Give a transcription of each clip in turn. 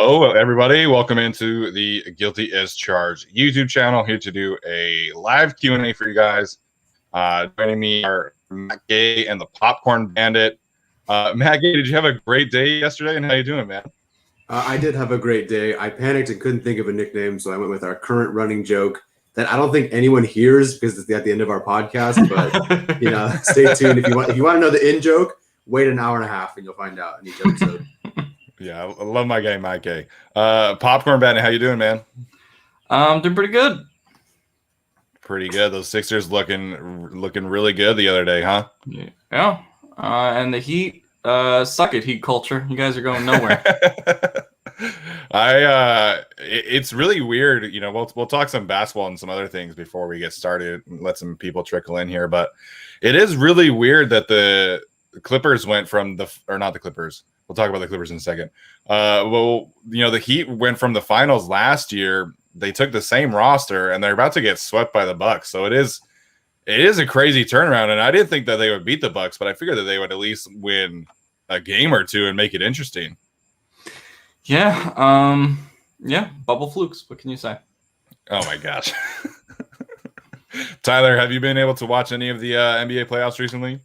Hello, everybody. Welcome into the Guilty as Charged YouTube channel. Here to do a live Q&A for you guys. Joining me are Matt Gay and the Popcorn Bandit. Matt Gay, did you have a great day yesterday? And how you doing, man? I did have a great day. I panicked and couldn't think of a nickname, so I went with our current running joke that I don't think anyone hears because it's at the end of our podcast. But stay tuned if you want. If you want to know the in joke, wait an hour and a half and you'll find out in each episode. Yeah, I love my guy, Mike Gay. Popcorn Bandit, how you doing, man? Doing pretty good. Pretty good. Those Sixers looking really good the other day, huh? Yeah. And the Heat suck at Heat culture. You guys are going nowhere. It's really weird. We'll talk some basketball and some other things before we get started and let some people trickle in here. But it is really weird that the Clippers went from not the Clippers. We'll talk about the Clippers in a second. The Heat went from the finals last year. They took the same roster and they're about to get swept by the Bucks. So it is a crazy turnaround. And I didn't think that they would beat the Bucks, but I figured that they would at least win a game or two and make it interesting. Yeah. Bubble flukes. What can you say? Oh my gosh. Tyler, have you been able to watch any of the NBA playoffs recently?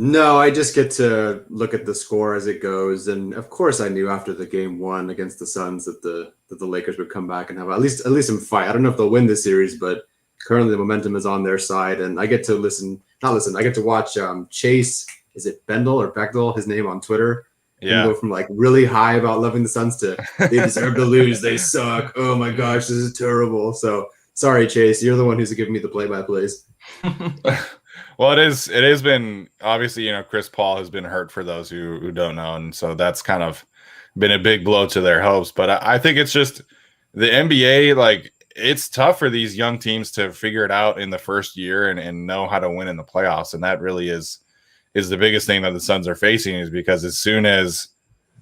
No, I just get to look at the score as it goes, and of course, I knew after the game one against the Suns that the Lakers would come back and have at least some fight. I don't know if they'll win this series, but currently the momentum is on their side, and I get to I get to watch Chase. Is it Bendel or Bechtel? His name on Twitter. Yeah. Go from like really high about loving the Suns to they deserve to lose. They suck. Oh my gosh, this is terrible. So sorry, Chase. You're the one who's giving me the play-by-plays. Well, it has been obviously, Chris Paul has been hurt for those who don't know. And so that's kind of been a big blow to their hopes. But I think it's just the NBA, like it's tough for these young teams to figure it out in the first year and know how to win in the playoffs. And that really is the biggest thing that the Suns are facing, is because as soon as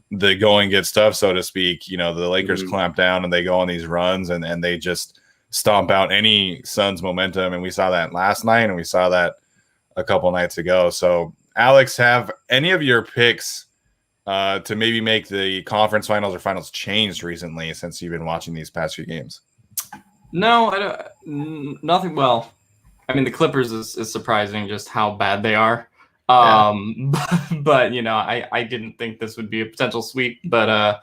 the going gets tough, so to speak, the Lakers clamp down and they go on these runs and they just stomp out any Suns momentum. And we saw that last night and we saw that a couple nights ago. So, Alex, have any of your picks to maybe make the conference finals or finals changed recently since you've been watching these past few games? No, I don't. Nothing. Well, I mean, the Clippers is surprising just how bad they are. But I didn't think this would be a potential sweep. But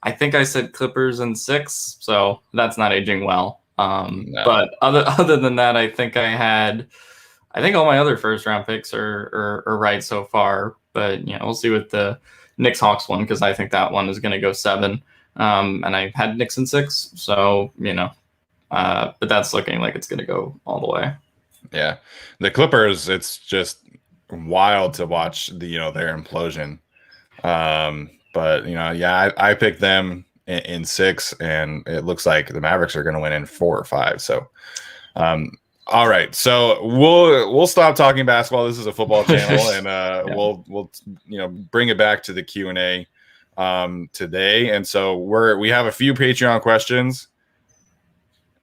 I think I said Clippers in 6, so that's not aging well. No. But other than that, I think all my other first round picks are right so far, but we'll see with the Knicks Hawks one, because I think that one is going to go 7. And I had Knicks in 6, so but that's looking like it's going to go all the way. Yeah, the Clippers, it's just wild to watch their implosion. But I picked them in 6, and it looks like the Mavericks are going to win in 4 or 5. So. All right, so we'll stop talking basketball. This is a football channel, and we'll bring it back to the Q&A today. And so we have a few Patreon questions,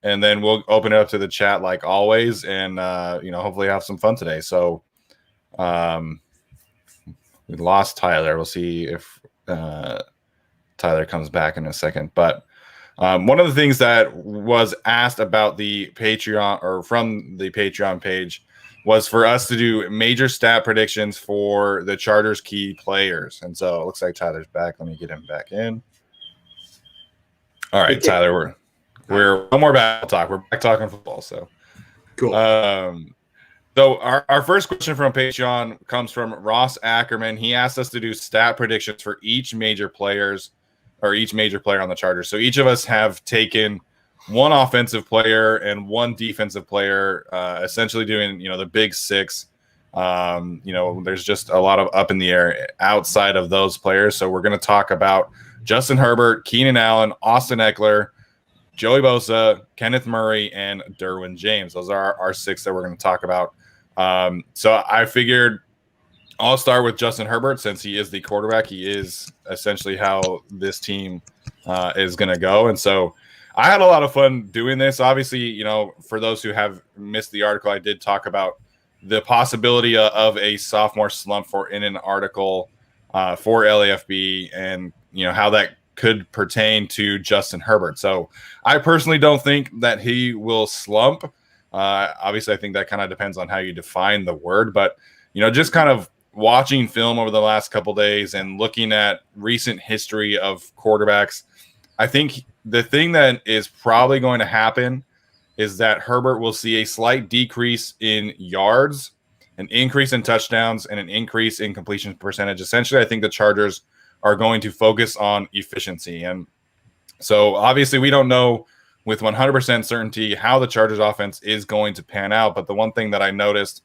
and then we'll open it up to the chat like always, and hopefully have some fun today. So we lost Tyler. We'll see if Tyler comes back in a second, but. One of the things that was asked about the Patreon or from the Patreon page was for us to do major stat predictions for the Chargers key players. And so it looks like Tyler's back. Let me get him back in. All right, Tyler, we're no more basketball talk. We're back talking football. So cool. So our first question from Patreon comes from Ross Ackerman. He asked us to do stat predictions for each major player on the Chargers. So each of us have taken one offensive player and one defensive player, essentially doing, the big 6. There's just a lot of up in the air outside of those players. So we're going to talk about Justin Herbert, Keenan Allen, Austin Ekeler, Joey Bosa, Kenneth Murray, and Derwin James. Those are our 6 that we're going to talk about. So I figured I'll start with Justin Herbert since he is the quarterback. He is essentially how this team is going to go. And so I had a lot of fun doing this. Obviously, for those who have missed the article, I did talk about the possibility of a sophomore slump in an article for LAFB, and how that could pertain to Justin Herbert. So I personally don't think that he will slump. Obviously, I think that kind of depends on how you define the word, but just kind of watching film over the last couple days and looking at recent history of quarterbacks, I think the thing that is probably going to happen is that Herbert will see a slight decrease in yards, an increase in touchdowns, and an increase in completion percentage. Essentially, I think the Chargers are going to focus on efficiency. And so obviously we don't know with 100% certainty how the Chargers offense is going to pan out. But the one thing that I noticed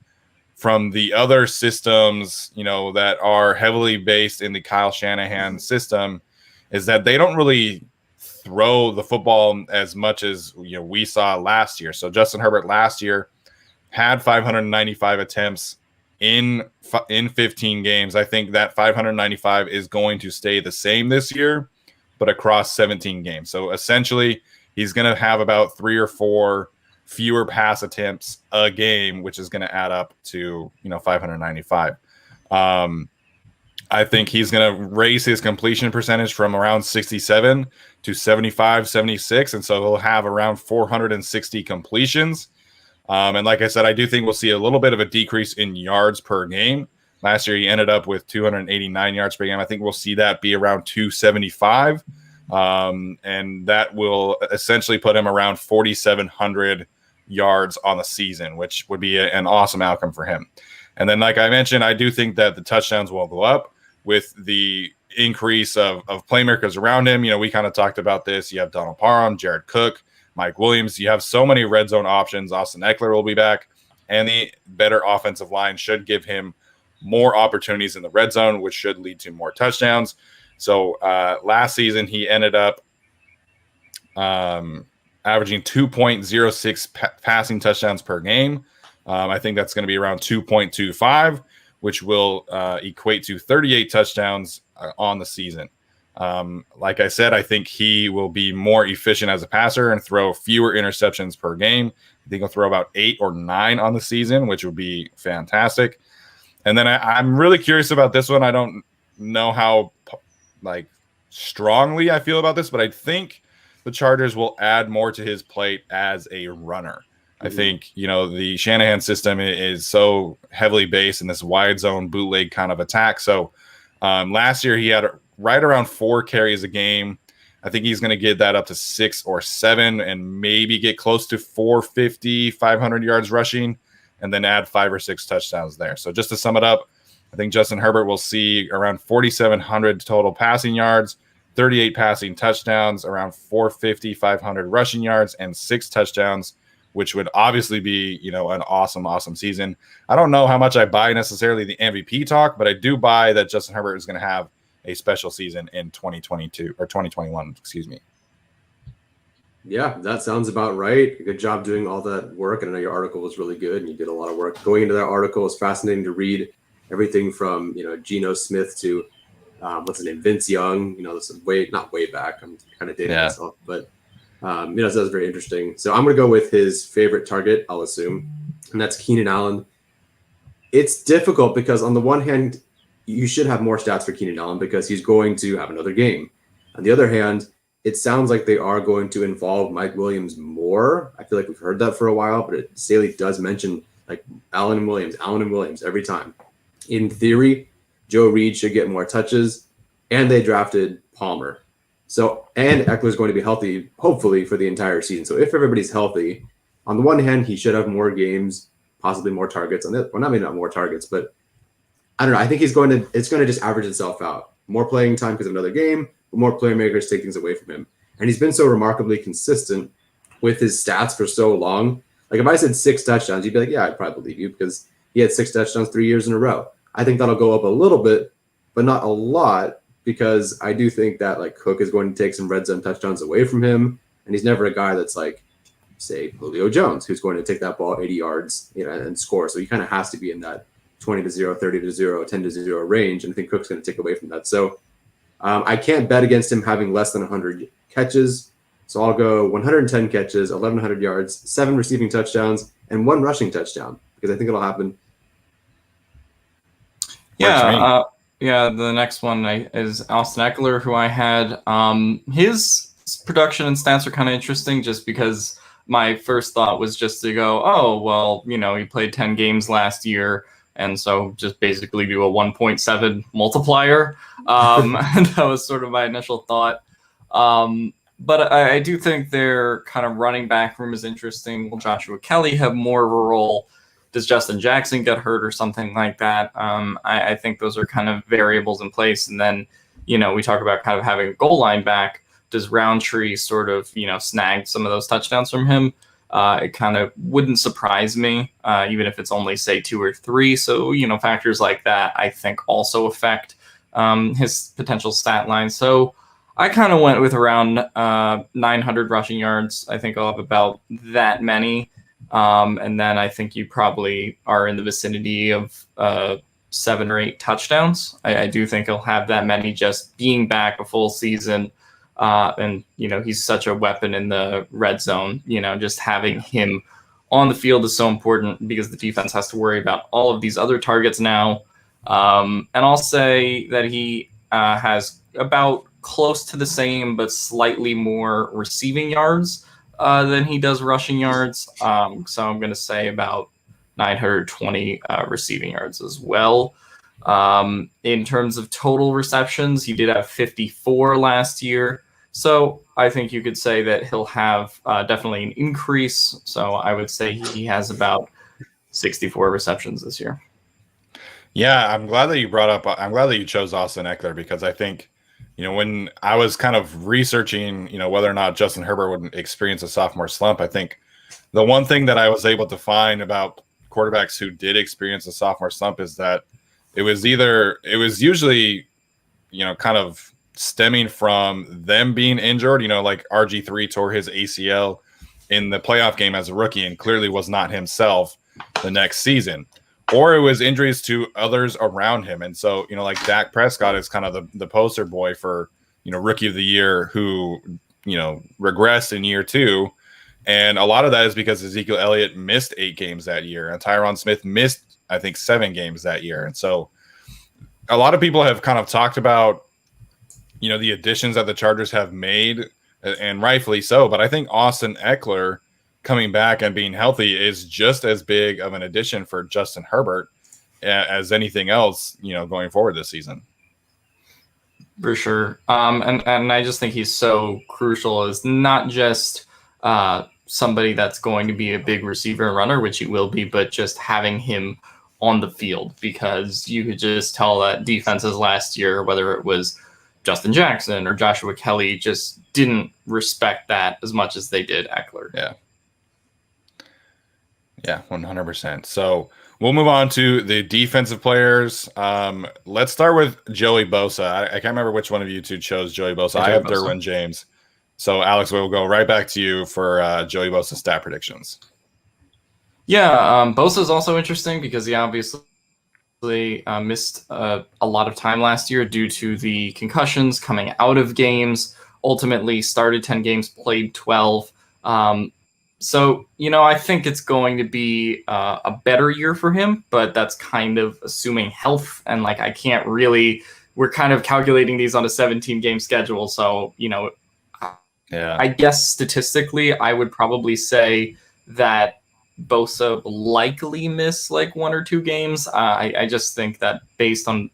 from the other systems, that are heavily based in the Kyle Shanahan system is that they don't really throw the football as much as we saw last year. So Justin Herbert last year had 595 attempts in 15 games. I think that 595 is going to stay the same this year, but across 17 games. So essentially, he's going to have about 3 or 4 fewer pass attempts a game, which is going to add up to 595. I think he's going to raise his completion percentage from around 67 to 75, 76, and so he'll have around 460 completions. And like I said, I do think we'll see a little bit of a decrease in yards per game. Last year, he ended up with 289 yards per game. I think we'll see that be around 275. And that will essentially put him around 4,700 yards on the season, which would be an awesome outcome for him. And then, like I mentioned, I do think that the touchdowns will go up with the increase of playmakers around him. We kind of talked about this. You have Donald Parham, Jared Cook, Mike Williams. You have so many red zone options. Austin Ekeler will be back, and the better offensive line should give him more opportunities in the red zone, which should lead to more touchdowns. So last season, he ended up averaging 2.06 passing touchdowns per game. I think that's going to be around 2.25, which will equate to 38 touchdowns on the season. Like I said, I think he will be more efficient as a passer and throw fewer interceptions per game. I think he'll throw about 8 or 9 on the season, which would be fantastic. And then I'm really curious about this one. I don't know how strongly I feel about this, but I think the Chargers will add more to his plate as a runner. I think, the Shanahan system is so heavily based in this wide zone bootleg kind of attack. So last year he had right around 4 carries a game. I think he's going to get that up to 6 or 7 and maybe get close to 450, 500 yards rushing, and then add 5 or 6 touchdowns there. So just to sum it up, I think Justin Herbert will see around 4,700 total passing yards, 38 passing touchdowns, around 450, 500 rushing yards, and 6 touchdowns, which would obviously be, an awesome season. I don't know how much I buy necessarily the MVP talk, but I do buy that Justin Herbert is going to have a special season in 2022 or 2021, excuse me. Yeah, that sounds about right. Good job doing all that work. And I know your article was really good and you did a lot of work. Going into that article is fascinating to read. Everything from, Geno Smith to what's his name, Vince Young. This is not way back. I'm kind of dating myself, but so that was very interesting. So I'm going to go with his favorite target, I'll assume, and that's Keenan Allen. It's difficult because on the one hand, you should have more stats for Keenan Allen because he's going to have another game. On the other hand, it sounds like they are going to involve Mike Williams more. I feel like we've heard that for a while, but Staley does mention Allen and Williams every time. In theory, Joe Reed should get more touches, and they drafted Palmer. So, and Ekeler's going to be healthy, hopefully, for the entire season. So if everybody's healthy, on the one hand, he should have more games, possibly more targets. Not more targets, but I don't know. I think it's going to just average itself out. More playing time because of another game, but more playmakers take things away from him. And he's been so remarkably consistent with his stats for so long. Like if I said 6 touchdowns, you'd be like, yeah, I'd probably believe you because he had 6 touchdowns 3 years in a row. I think that'll go up a little bit, but not a lot, because I do think that Cook is going to take some red zone touchdowns away from him. And he's never a guy that's say Julio Jones, who's going to take that ball 80 yards, and score. So he kind of has to be in that 20-0, 30-0, 10-0 range. And I think Cook's going to take away from that. So I can't bet against him having less than 100 catches. So I'll go 110 catches, 1,100 yards, 7 receiving touchdowns, and 1 rushing touchdown, because I think it'll happen. Yeah, Yeah, the next one is Austin Ekeler, who I had. His production and stats are kind of interesting just because my first thought was just to go, oh, well, he played 10 games last year, and so just basically do a 1.7 multiplier. That was sort of my initial thought. But I do think their kind of running back room is interesting. Will Joshua Kelly have more of a role? Does Justin Jackson get hurt or something like that? I think those are kind of variables in place. And then, we talk about kind of having a goal line back. Does Roundtree sort of, snag some of those touchdowns from him? It kind of wouldn't surprise me, even if it's only, say, 2 or 3. So, factors like that, I think, also affect his potential stat line. So I kind of went with around 900 rushing yards. I think I'll have about that many. And then I think you probably are in the vicinity of 7 or 8 touchdowns. I do think he'll have that many just being back a full season. And, he's such a weapon in the red zone. Just having him on the field is so important because the defense has to worry about all of these other targets now. And I'll say that he has about close to the same, but slightly more receiving yards than he does rushing yards. So I'm going to say about 920 receiving yards as well. In terms of total receptions, he did have 54 last year. So I think you could say that he'll have definitely an increase. So I would say he has about 64 receptions this year. Yeah, I'm glad that you chose Austin Ekeler because I think, when I was kind of researching, whether or not Justin Herbert would experience a sophomore slump, I think the one thing that I was able to find about quarterbacks who did experience a sophomore slump is that it was usually, kind of stemming from them being injured, like RG3 tore his ACL in the playoff game as a rookie and clearly was not himself the next season. Or it was injuries to others around him. And so, like Dak Prescott is kind of the poster boy for, rookie of the year who, regressed in year 2. And a lot of that is because Ezekiel Elliott missed 8 games that year. And Tyron Smith missed, I think, 7 games that year. And so a lot of people have kind of talked about, the additions that the Chargers have made, and rightfully so. But I think Austin Ekeler coming back and being healthy is just as big of an addition for Justin Herbert as anything else, going forward this season. For sure. And I just think he's so crucial as not just somebody that's going to be a big receiver and runner, which he will be, but just having him on the field, because you could just tell that defenses last year, whether it was Justin Jackson or Joshua Kelly, just didn't respect that as much as they did Ekeler. Yeah, 100%. So we'll move on to the defensive players. Let's start with Joey Bosa. I can't remember which one of you two chose Joey Bosa. I have Derwin James. So, Alex, we'll go right back to you for Joey Bosa stat predictions. Yeah, Bosa is also interesting because he obviously missed a lot of time last year due to the concussions coming out of games. Ultimately started 10 games, played 12. So, I think it's going to be a better year for him, but that's kind of assuming health. And I can't really, we're kind of calculating these on a 17-game schedule. So, I guess statistically, I would probably say that Bosa likely miss 1 or 2 games. I just think that based on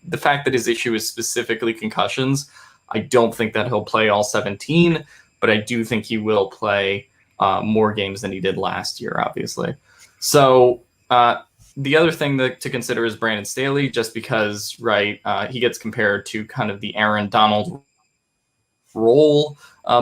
the fact that his issue is specifically concussions, I don't think that he'll play all 17, but I do think he will play more games than he did last year, obviously. So the other thing to consider is Brandon Staley, just because, he gets compared to kind of the Aaron Donald role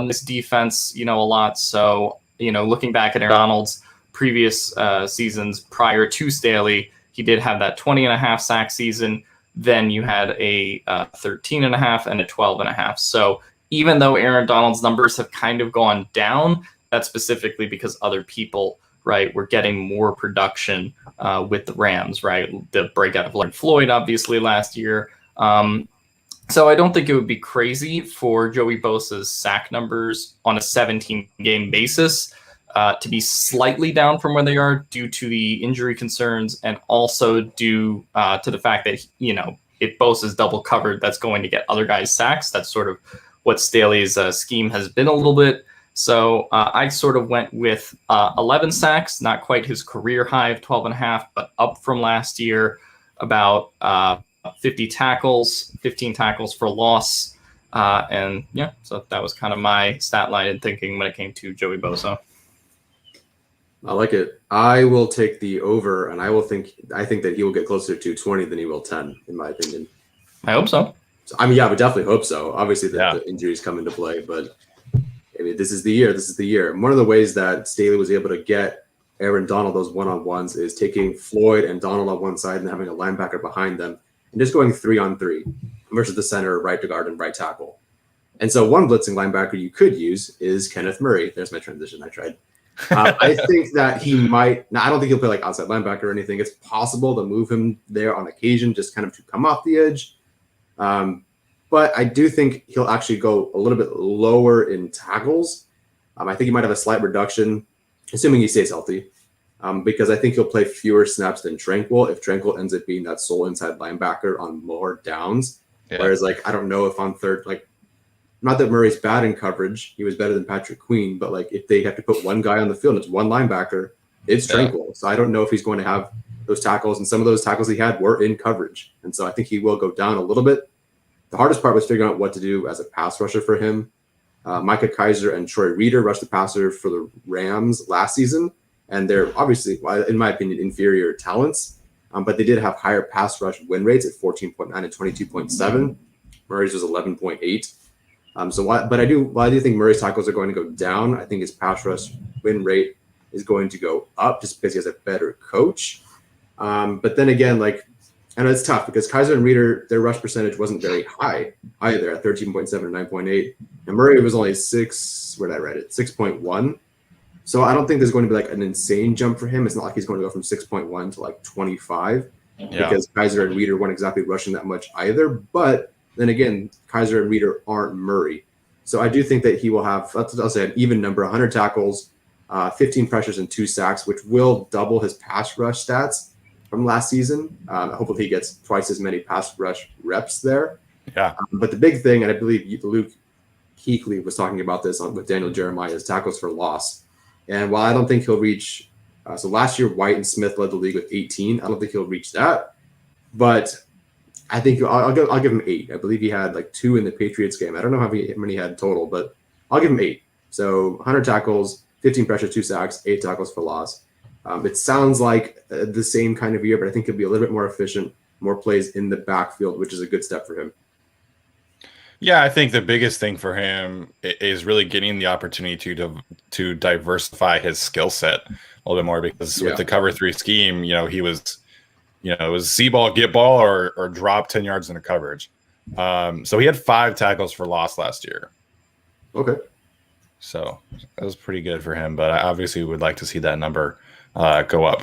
this defense, a lot. So, looking back at Aaron Donald's previous seasons prior to Staley, he did have that 20.5 sack season. Then you had a 13.5 and a 12.5. So even though Aaron Donald's numbers have kind of gone down, that's specifically because other people, were getting more production with the Rams, The breakout of Leonard Floyd, obviously, last year. So I don't think it would be crazy for Joey Bosa's sack numbers on a 17-game basis to be slightly down from where they are due to the injury concerns and also due to the fact that, if Bosa is double covered, that's going to get other guys sacks. That's sort of what Staley's scheme has been a little bit. So I sort of went with 11 sacks, not quite his career high of 12.5, but up from last year, about 50 tackles, 15 tackles for loss. And yeah, so that was kind of my stat line and thinking when it came to Joey Bosa. I like it. I will take the over, and I think that he will get closer to 20 than he will 10, in my opinion. I hope so. I mean, yeah, I would definitely hope so. Obviously, the injuries come into play, but I mean, this is the year. This is the year. And one of the ways that Staley was able to get Aaron Donald those one-on-ones is taking Floyd and Donald on one side and having a linebacker behind them and just going 3-on-3 versus the center, right to guard and right tackle. And so one blitzing linebacker you could use is Kenneth Murray. There's my transition. I tried. I think that he might. Now, I don't think he'll play like outside linebacker or anything. It's possible to move him there on occasion, just kind of to come off the edge. But I do think he'll actually go a little bit lower in tackles. I think he might have a slight reduction, assuming he stays healthy, because I think he'll play fewer snaps than Tranquil if Tranquil ends up being that sole inside linebacker on more downs. Yeah. Whereas, like, I don't know if on third, like, not that Murray's bad in coverage. He was better than Patrick Queen, but like if they have to put one guy on the field, it's one linebacker, it's Tranquil. So I don't know if he's going to have those tackles, and some of those tackles he had were in coverage. And so I think he will go down a little bit. The hardest part was figuring out what to do as a pass rusher for him. Micah Kaiser and Troy Reeder rushed the passer for the Rams last season, and they're obviously, in my opinion, inferior talents, but they did have higher pass rush win rates at 14.9 and 22.7. Murray's was 11.8. But I do think Murray's tackles are going to go down. I think his pass rush win rate is going to go up just because he has a better coach. But then again, like, I know it's tough because Kaiser and Reeder, their rush percentage wasn't very high either at 13.7 and 9.8. And Murray was only 6.1. So I don't think there's going to be like an insane jump for him. It's not like he's going to go from 6.1 to like 25 because Kaiser and Reeder weren't exactly rushing that much either. But then again, Kaiser and Reeder aren't Murray. So I do think that he will have, I'll say, an even number, 100 tackles, 15 pressures, and 2 sacks, which will double his pass rush stats from last season. Hopefully he gets twice as many pass rush reps there. Yeah. But the big thing, and I believe Luke Kuechly was talking about this with Daniel Jeremiah, is tackles for loss. And while I don't think he'll reach, so last year White and Smith led the league with 18. I don't think he'll reach that. But I think I'll give him 8. I believe he had like 2 in the Patriots game. I don't know how many he had total, but I'll give him 8. So 100 tackles, 15 pressures, 2 sacks, 8 tackles for loss. It sounds like the same kind of year, but I think he'll be a little bit more efficient, more plays in the backfield, which is a good step for him. Yeah, I think the biggest thing for him is really getting the opportunity to diversify his skill set a little bit more because with the cover 3 scheme, he was. It was see ball, get ball, or drop 10 yards into coverage. So he had 5 tackles for loss last year. Okay. So that was pretty good for him, but I obviously would like to see that number go up.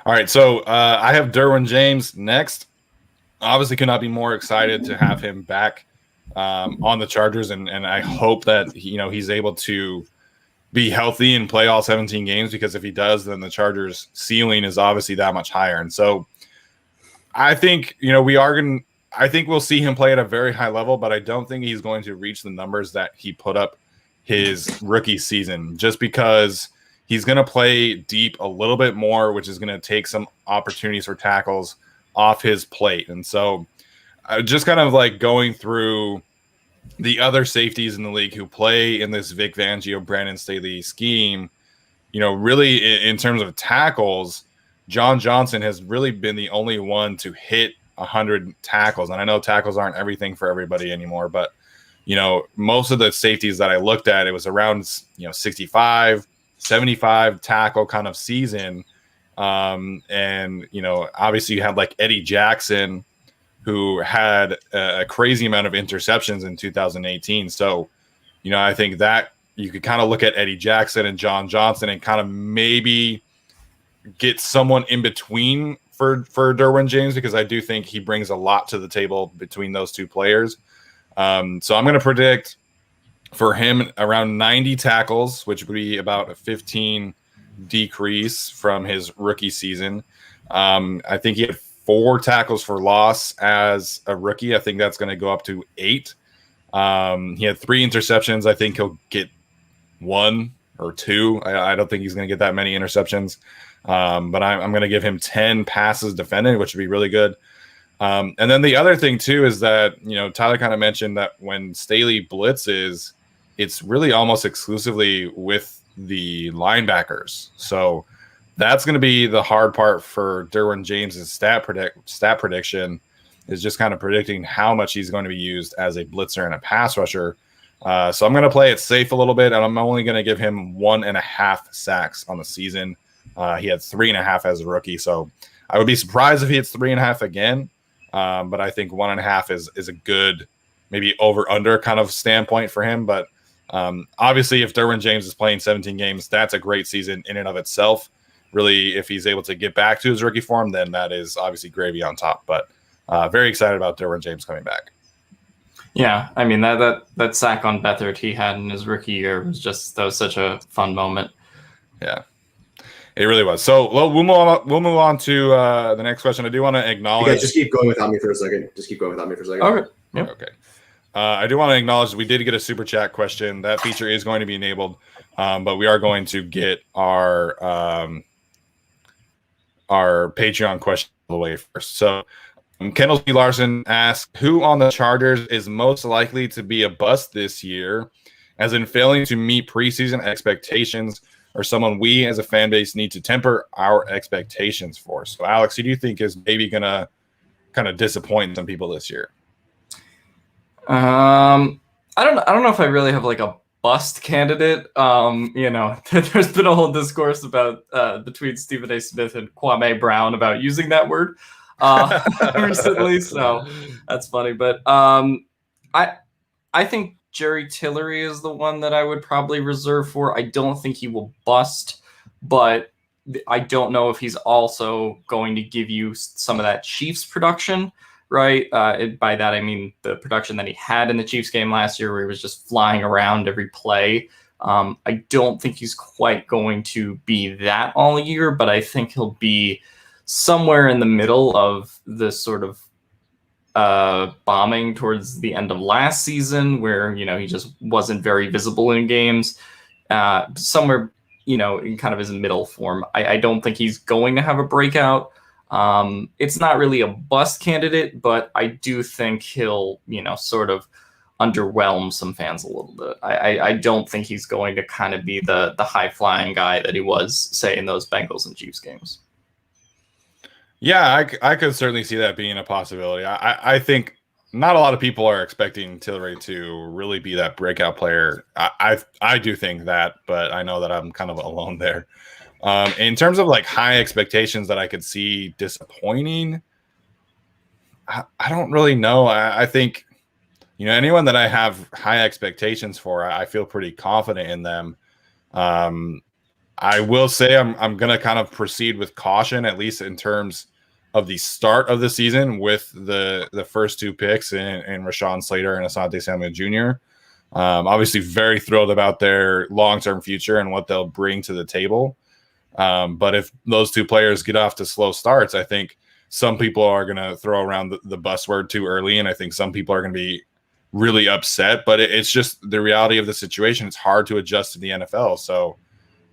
All right, so I have Derwin James next. Obviously could not be more excited to have him back on the Chargers, and I hope that he's able to be healthy and play all 17 games, because if he does, then the Chargers' ceiling is obviously that much higher. And so I think, I think we'll see him play at a very high level, but I don't think he's going to reach the numbers that he put up his rookie season, just because he's going to play deep a little bit more, which is going to take some opportunities for tackles off his plate. And so just kind of like going through the other safeties in the league who play in this Vic Fangio, Brandon Staley scheme, really in terms of tackles, John Johnson has really been the only one to hit 100 tackles. And I know tackles aren't everything for everybody anymore, but, most of the safeties that I looked at, it was around, 65, 75 tackle kind of season. And, obviously you have like Eddie Jackson, who had a crazy amount of interceptions in 2018. So, I think that you could kind of look at Eddie Jackson and John Johnson and kind of maybe get someone in between for Derwin James, because I do think he brings a lot to the table between those two players. So I'm going to predict for him around 90 tackles, which would be about a 15 decrease from his rookie season. I think he had 4 tackles for loss as a rookie. I think that's going to go up to 8. He had 3 interceptions. I think he'll get 1 or 2. I don't think he's going to get that many interceptions. But I'm going to give him 10 passes defended, which would be really good. And then the other thing too is that, Tyler kind of mentioned that when Staley blitzes, it's really almost exclusively with the linebackers. So that's going to be the hard part for Derwin James's stat prediction, is just kind of predicting how much he's going to be used as a blitzer and a pass rusher. So I'm going to play it safe a little bit, and I'm only going to give him 1.5 sacks on the season. He had 3.5 as a rookie, so I would be surprised if he hits 3.5 again. But I think 1.5 is a good, maybe over/under kind of standpoint for him. But obviously, if Derwin James is playing 17 games, that's a great season in and of itself. Really, if he's able to get back to his rookie form, then that is obviously gravy on top. But very excited about Derwin James coming back. Yeah, I mean that sack on Beathard he had in his rookie year that was such a fun moment. Yeah, it really was. So we'll move on to the next question. I do want to acknowledge. Okay, just keep going without me for a second. Okay. Yep. Okay. I do want to acknowledge we did get a super chat question. That feature is going to be enabled, but we are going to get our Patreon question all the way first. So Kendall C. Larson asked, who on the Chargers is most likely to be a bust this year, as in failing to meet preseason expectations, or someone we as a fan base need to temper our expectations for? So Alex, who do you think is maybe going to kind of disappoint some people this year? I don't know if I really have like a bust candidate. There's been a whole discourse about between Stephen A. Smith and Kwame Brown about using that word recently, so that's funny. But I think Jerry Tillery is the one that I would probably reserve for. I don't think he will bust, but I don't know if he's also going to give you some of that Chiefs production. Right. By that, I mean the production that he had in the Chiefs game last year, where he was just flying around every play. I don't think he's quite going to be that all year, but I think he'll be somewhere in the middle of the sort of bombing towards the end of last season, where, he just wasn't very visible in games. Somewhere, in kind of his middle form. I don't think he's going to have a breakout. It's not really a bust candidate, but I do think he'll, sort of underwhelm some fans a little bit. I don't think he's going to kind of be the high flying guy that he was, say, in those Bengals and Chiefs games. Yeah, I could certainly see that being a possibility. I think not a lot of people are expecting Tillery to really be that breakout player. I do think that, but I know that I'm kind of alone there. In terms of like high expectations that I could see disappointing, I don't really know. I think, anyone that I have high expectations for, I feel pretty confident in them. I will say I'm going to kind of proceed with caution, at least in terms of the start of the season, with the first 2 picks in Rashawn Slater and Asante Samuel Jr. Obviously very thrilled about their long-term future and what they'll bring to the table. But if those 2 players get off to slow starts, I think some people are going to throw around the bus word too early. And I think some people are going to be really upset, but it's just the reality of the situation. It's hard to adjust to the NFL. So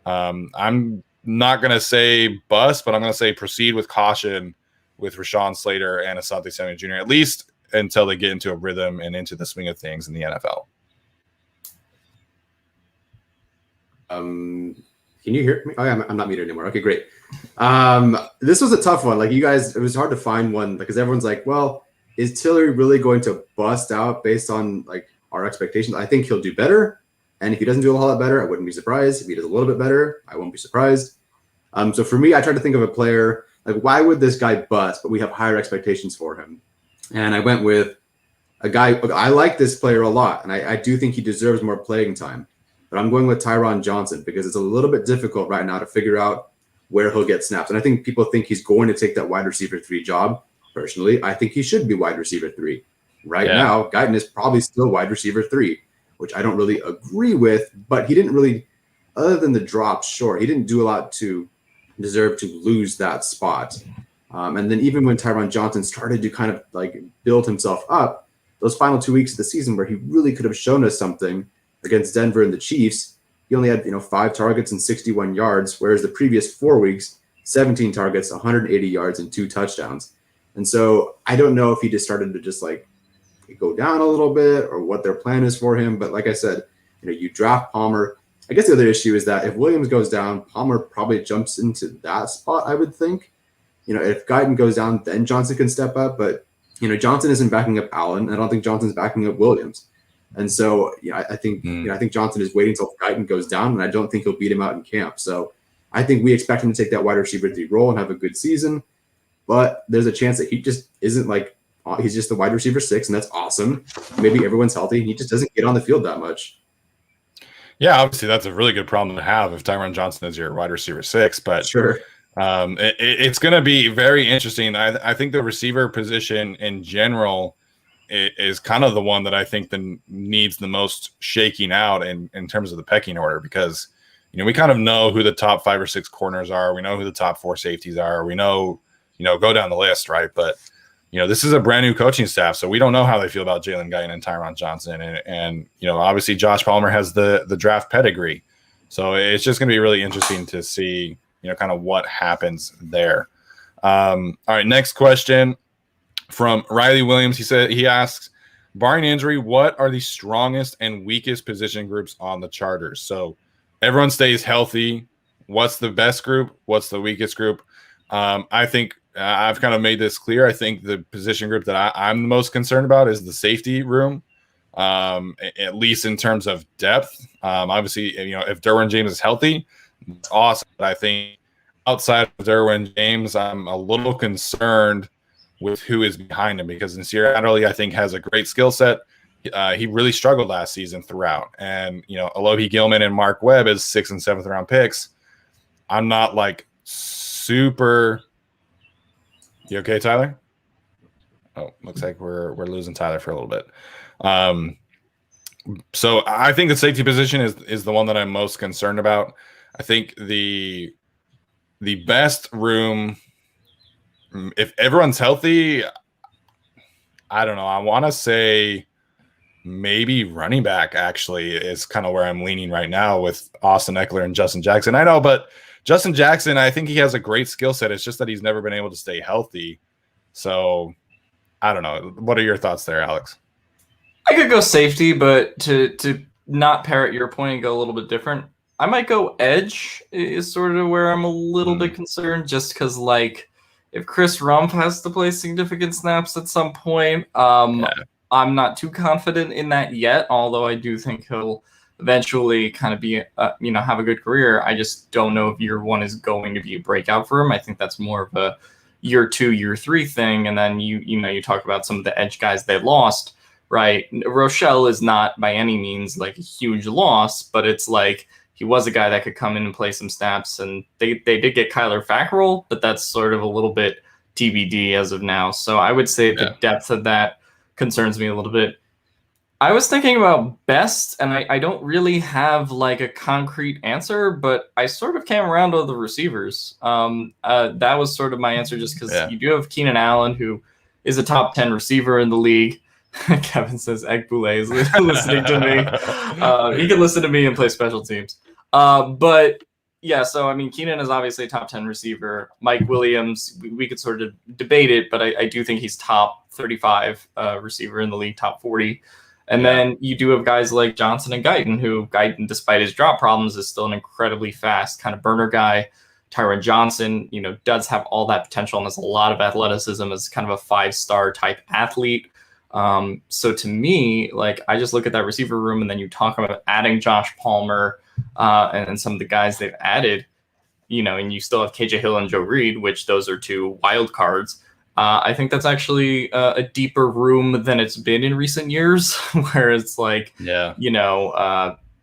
I'm not going to say bust, but I'm going to say proceed with caution with Rashawn Slater and Asante Samuel Jr., at least until they get into a rhythm and into the swing of things in the NFL. Can you hear me? Oh, yeah, I'm not muted anymore. Okay, great. This was a tough one. Like, you guys, it was hard to find one because everyone's like, well, is Tillery really going to bust out based on like our expectations? I think he'll do better. And if he doesn't do a whole lot better, I wouldn't be surprised. If he does a little bit better, I won't be surprised. So for me, I tried to think of a player, like, why would this guy bust, but we have higher expectations for him? And I went with a guy. I like this player a lot, and I do think he deserves more playing time. But I'm going with Tyron Johnson because it's a little bit difficult right now to figure out where he'll get snaps. And I think people think he's going to take that wide receiver 3 job. Personally, I think he should be wide receiver 3. Right now, Guyton is probably still wide receiver 3, which I don't really agree with. But he didn't really, other than the drop short, he didn't do a lot to deserve to lose that spot. And then even when Tyron Johnson started to kind of like build himself up, those final 2 weeks of the season where he really could have shown us something against Denver and the Chiefs, he only had 5 targets and 61 yards, whereas the previous 4 weeks, 17 targets, 180 yards, and 2 touchdowns. And so I don't know if he just started to just like go down a little bit or what their plan is for him. But like I said, you draft Palmer. I guess the other issue is that if Williams goes down, Palmer probably jumps into that spot, I would think. If Guyton goes down, then Johnson can step up. But, Johnson isn't backing up Allen. I don't think Johnson's backing up Williams. And so, I think I think Johnson is waiting until Guyton goes down, and I don't think he'll beat him out in camp. So I think we expect him to take that wide receiver 3 role and have a good season. But there's a chance that he just isn't like, he's just the wide receiver 6, and that's awesome. Maybe everyone's healthy. He just doesn't get on the field that much. Yeah, obviously that's a really good problem to have if Tyron Johnson is your wide receiver 6. But sure. It's going to be very interesting. I think the receiver position in general is kind of the one that I think needs the most shaking out in terms of the pecking order, because we kind of know who the top 5 or 6 corners are. We know who the top 4 safeties are. We know go down the list, right? But this is a brand new coaching staff, so we don't know how they feel about Jalen Guyton and Tyron Johnson, and obviously Josh Palmer has the draft pedigree, so it's just going to be really interesting to see kind of what happens there. All right, next question from Riley Williams. He asks, barring injury, what are the strongest and weakest position groups on the Chargers? So everyone stays healthy. What's the best group? What's the weakest group? I think I've kind of made this clear. I think the position group that I'm the most concerned about is the safety room, at least in terms of depth. Obviously, if Derwin James is healthy, it's awesome. But I think outside of Derwin James, I'm a little concerned with who is behind him, because Nasir Adderley, I think, has a great skill set. He really struggled last season throughout. And, Alohi Gilman and Mark Webb as 6th and 7th round picks. I'm not like super. You okay, Tyler? Oh, looks like we're losing Tyler for a little bit. So I think the safety position is the one that I'm most concerned about. I think the best room, if everyone's healthy, I don't know. I want to say maybe running back actually is kind of where I'm leaning right now with Austin Ekeler and Justin Jackson. I know, but Justin Jackson, I think he has a great skill set. It's just that he's never been able to stay healthy. So I don't know. What are your thoughts there, Alex? I could go safety, but to not parrot your point and go a little bit different, I might go edge is sort of where I'm a little bit concerned, just because like if Chris Rumph has to play significant snaps at some point, I'm not too confident in that yet, although I do think he'll eventually kind of be, have a good career. I just don't know if year 1 is going to be a breakout for him. I think that's more of a year 2, year 3 thing. And then you talk about some of the edge guys they lost, right? Rochelle is not by any means like a huge loss, but it's like he was a guy that could come in and play some snaps, and they did get Kyler Fackrell, but that's sort of a little bit TBD as of now. So I would say the depth of that concerns me a little bit. I was thinking about best, and I don't really have like a concrete answer, but I sort of came around to the receivers. That was sort of my answer, just because you do have Keenan Allen, who is a top 10 receiver in the league. Kevin says Egg Boulay is listening to me. He can listen to me and play special teams. But yeah, so I mean, Keenan is obviously a top 10 receiver. Mike Williams, we could sort of debate it, but I do think he's top 35 receiver in the league, top 40. And then you do have guys like Johnson and Guyton, who Guyton, despite his drop problems, is still an incredibly fast kind of burner guy. Tyron Johnson, does have all that potential and has a lot of athleticism as kind of a 5-star type athlete. So to me, like, I just look at that receiver room, and then you talk about adding Josh Palmer and some of the guys they've added, and you still have KJ Hill and Joe Reed, which those are 2 wild cards. I think that's actually a deeper room than it's been in recent years, where it's like,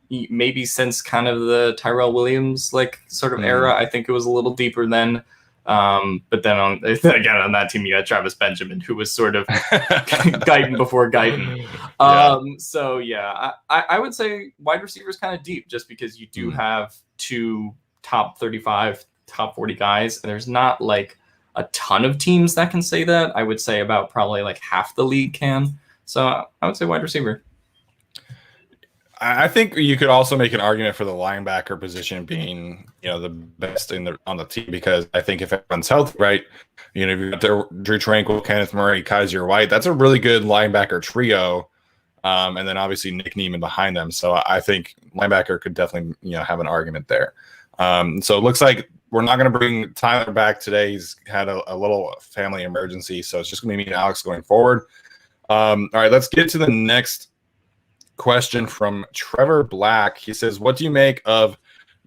maybe since kind of the Tyrell Williams like sort of era, I think it was a little deeper then. But then on that team, you had Travis Benjamin, who was sort of Guyton before Guyton. So yeah, I would say wide receiver is kind of deep, just because you do have 2 top 35, top 40 guys, and there's not like a ton of teams that can say that. I would say about probably like half the league can. So I would say wide receiver. I think you could also make an argument for the linebacker position being, the best on the team, because I think if everyone's healthy, right, if you've got Drew Tranquil, Kenneth Murray, Kaiser White, that's a really good linebacker trio, and then obviously Nick Neiman behind them. So I think linebacker could definitely, have an argument there. So it looks like we're not going to bring Tyler back today. He's had a little family emergency, so it's just going to be me and Alex going forward. All right, let's get to the next question from Trevor Black. He says, what do you make of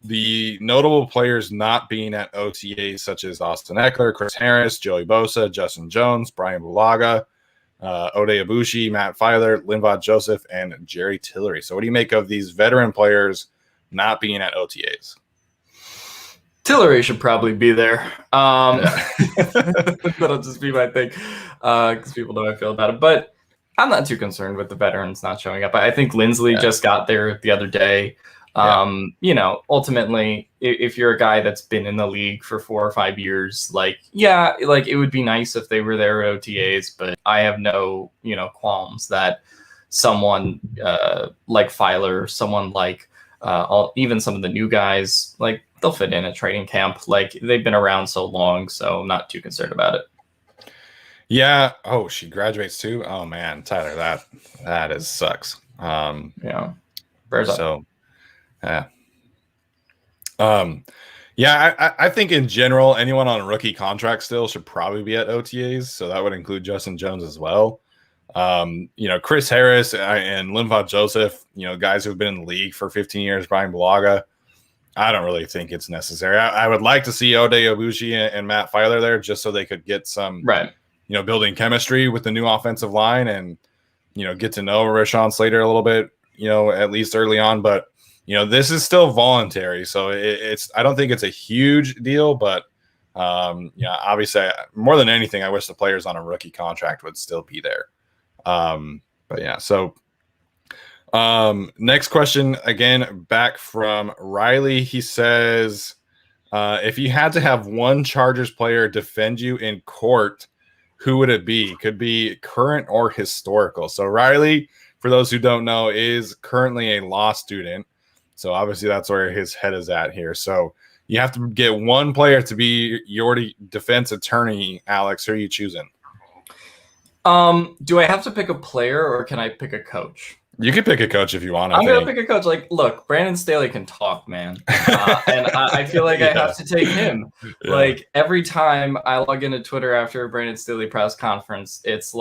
the notable players not being at OTAs, such as Austin Ekeler, Chris Harris, Joey Bosa, Justin Jones, Brian Bulaga, Ode Abushi, Matt Filer, Linval Joseph, and Jerry Tillery? So what do you make of these veteran players not being at OTAs? Tillery should probably be there. That'll just be my thing, because people know how I feel about it. But I'm not too concerned with the veterans not showing up. I think Lindsley just got there the other day. Ultimately, if you're a guy that's been in the league for 4 or 5 years, it would be nice if they were there at OTAs, but I have no, qualms that someone like Filer, someone like even some of the new guys, they'll fit in at training camp. They've been around so long, so I'm not too concerned about it. Yeah. Oh, she graduates too. Oh man, Tyler, that sucks. Yeah. So, yeah. I think in general, anyone on a rookie contract still should probably be at OTAs. So that would include Justin Jones as well. Chris Harris and Linval Joseph, guys who've been in the league for 15 years, Brian Bulaga. I don't really think it's necessary. I would like to see Ode Abushi and Matt Filer there just so they could get some, building chemistry with the new offensive line and, get to know Rashawn Slater a little bit, at least early on. But, this is still voluntary. So I don't think it's a huge deal. But, obviously, more than anything, I wish the players on a rookie contract would still be there. So next question, again, back from Riley. He says, if you had to have one Chargers player defend you in court, who would it be? Could be current or historical. So Riley, for those who don't know, is currently a law student. So obviously that's where his head is at here. So you have to get one player to be your defense attorney. Alex, who are you choosing? Do I have to pick a player or can I pick a coach? You can pick a coach if you want. I'm going to pick a coach. Look, Brandon Staley can talk, man. And I feel like I have to take him. Yeah. Every time I log into Twitter after a Brandon Staley press conference, it's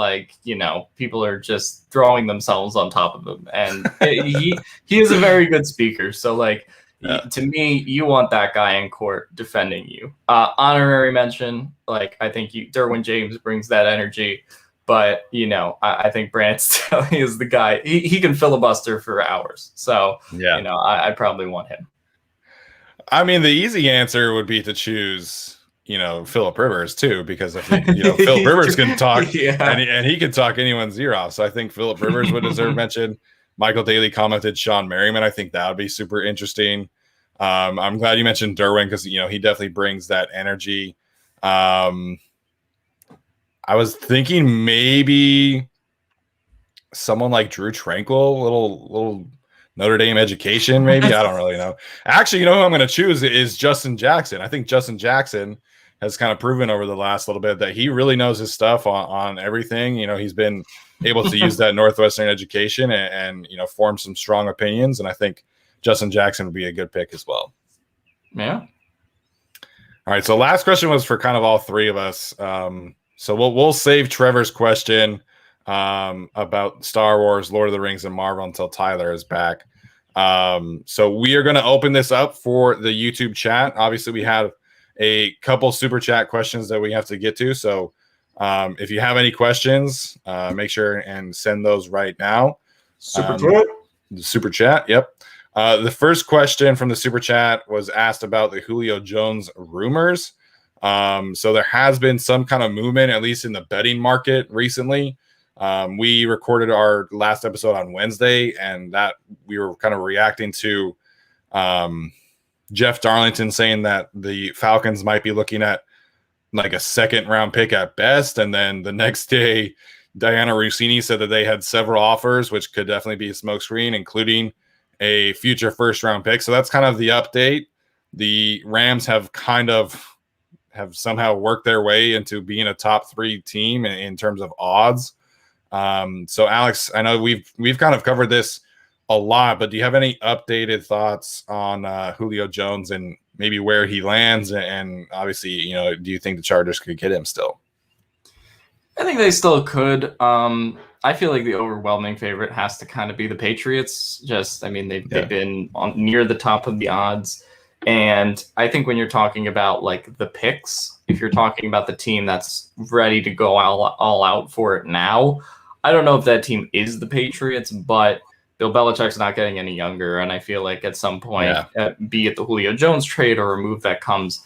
people are just throwing themselves on top of him. And he is a very good speaker. So, to me, you want that guy in court defending you. Honorary mention, I think Derwin James brings that energy. But, I think Brandon Staley is the guy. He can filibuster for hours. So, I probably want him. I mean, the easy answer would be to choose, Phillip Rivers, too, because if Phillip Rivers can talk and he can talk anyone's ear off. So I think Phillip Rivers would deserve mention. Michael Daly commented Sean Merriman. I think that would be super interesting. I'm glad you mentioned Derwin because, he definitely brings that energy. I was thinking maybe someone like Drew Tranquil, little Notre Dame education, maybe. I don't really know. Actually, who I'm going to choose is Justin Jackson. I think Justin Jackson has kind of proven over the last little bit that he really knows his stuff on everything. He's been able to use that Northwestern education and form some strong opinions. And I think Justin Jackson would be a good pick as well. Yeah. All right. So last question was for kind of all three of us. So we'll save Trevor's question about Star Wars, Lord of the Rings, and Marvel until Tyler is back. So we are going to open this up for the YouTube chat. Obviously, we have a couple super chat questions that we have to get to. So if you have any questions, make sure and send those right now. Super chat. Yep. The first question from the super chat was asked about the Julio Jones rumors. So there has been some kind of movement, at least in the betting market recently. We recorded our last episode on Wednesday, and that we were kind of reacting to Jeff Darlington saying that the Falcons might be looking at like a second round pick at best. And then the next day, Diana Rossini said that they had several offers, which could definitely be a smokescreen, including a future first round pick. So that's kind of the update. The Rams have somehow worked their way into being a top 3 team in terms of odds. So Alex, I know we've kind of covered this a lot, but do you have any updated thoughts on Julio Jones and maybe where he lands? And obviously, do you think the Chargers could get him still? I think they still could. I feel like the overwhelming favorite has to kind of be the Patriots. They've been near the top of the odds. And I think when you're talking about like the picks, if you're talking about the team that's ready to go all out for it now, I don't know if that team is the Patriots, but Bill Belichick's not getting any younger. And I feel like at some point, be it the Julio Jones trade or a move that comes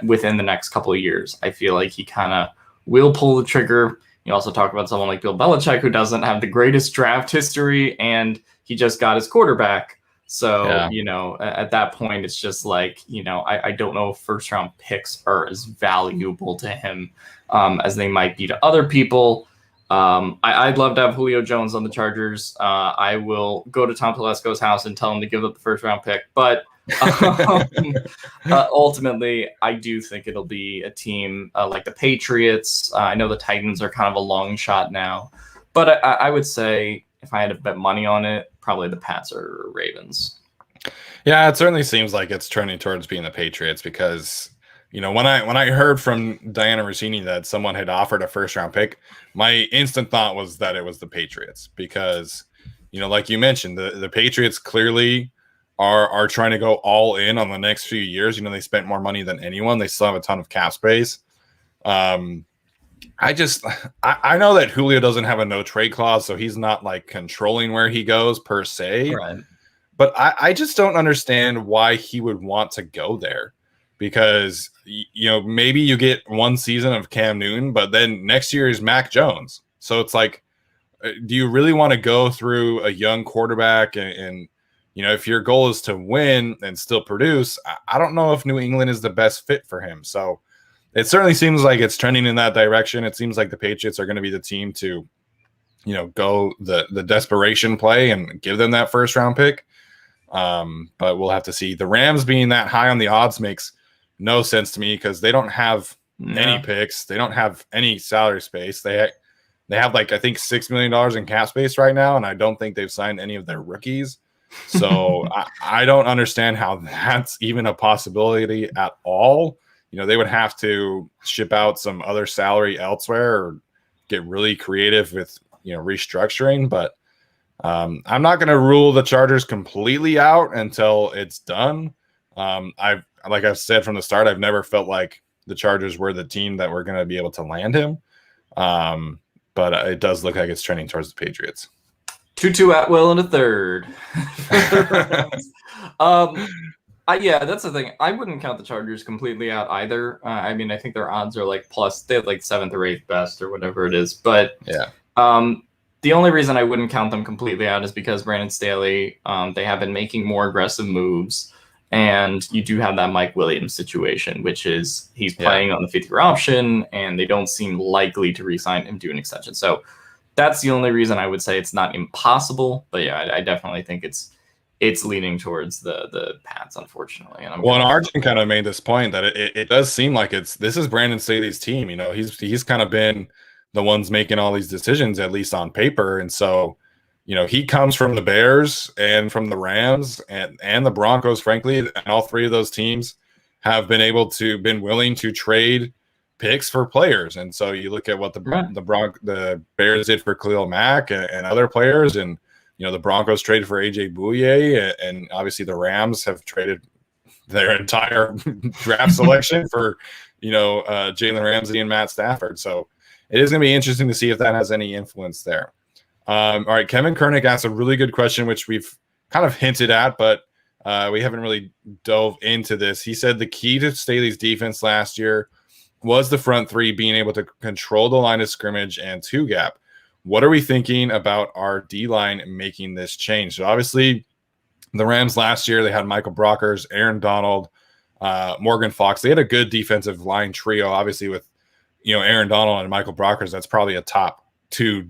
within the next couple of years, I feel like he kind of will pull the trigger. You also talk about someone like Bill Belichick, who doesn't have the greatest draft history, and he just got his quarterback. So, at that point, it's just like, I don't know if first round picks are as valuable to him as they might be to other people. I'd love to have Julio Jones on the Chargers. I will go to Tom Telesco's house and tell him to give up the first round pick. But ultimately, I do think it'll be a team like the Patriots. I know the Titans are kind of a long shot now. But I would say if I had to bet money on it, probably the Pats or Ravens. Yeah, it certainly seems like it's trending towards being the Patriots because, when I heard from Diana Rossini that someone had offered a first round pick, my instant thought was that it was the Patriots because, like you mentioned, the Patriots clearly are trying to go all in on the next few years. They spent more money than anyone. They still have a ton of cap space. I know that Julio doesn't have a no trade clause, so he's not like controlling where he goes per se. Right. But I just don't understand why he would want to go there because, maybe you get one season of Cam Newton, but then next year is Mac Jones. So it's like, do you really want to go through a young quarterback and if your goal is to win and still produce, I don't know if New England is the best fit for him. So it certainly seems like it's trending in that direction. It seems like the Patriots are going to be the team to, go the desperation play and give them that first round pick. But we'll have to see. The Rams being that high on the odds makes no sense to me because they don't have any picks. They don't have any salary space. They have like, I think $6 million in cap space right now. And I don't think they've signed any of their rookies. So I don't understand how that's even a possibility at all. They would have to ship out some other salary elsewhere or get really creative with, restructuring. But I'm not going to rule the Chargers completely out until it's done. Like I've said from the start, I've never felt like the Chargers were the team that were going to be able to land him. But it does look like it's trending towards the Patriots. Tutu Atwell in a third. Yeah, that's the thing. I wouldn't count the Chargers completely out either. I think their odds are like plus. They have like 7th or 8th best or whatever it is. But the only reason I wouldn't count them completely out is because Brandon Staley, they have been making more aggressive moves. And you do have that Mike Williams situation, which is he's playing on the 5th-year option, and they don't seem likely to re-sign him to an extension. So that's the only reason I would say it's not impossible. But yeah, I definitely think it's leaning towards the Pats, unfortunately. And Arjun kind of made this point that it does seem like this is Brandon Staley's team. He's kind of been the ones making all these decisions, at least on paper. And so, he comes from the Bears and from the Rams and the Broncos, frankly, and all 3 of those teams have been willing to trade picks for players. And so you look at what the Bears did for Khalil Mack and other players, and the Broncos traded for AJ Bouye, and obviously the Rams have traded their entire draft selection for Jalen Ramsey and Matt Stafford. So it is going to be interesting to see if that has any influence there. All right, Kevin Kernick asked a really good question, which we've kind of hinted at, but we haven't really dove into this. He said the key to Staley's defense last year was the front 3 being able to control the line of scrimmage and 2-gap. What are we thinking about our D-line making this change? So obviously the Rams last year, they had Michael Brockers, Aaron Donald, Morgan Fox. They had a good defensive line trio, obviously with Aaron Donald and Michael Brockers. That's probably a top 3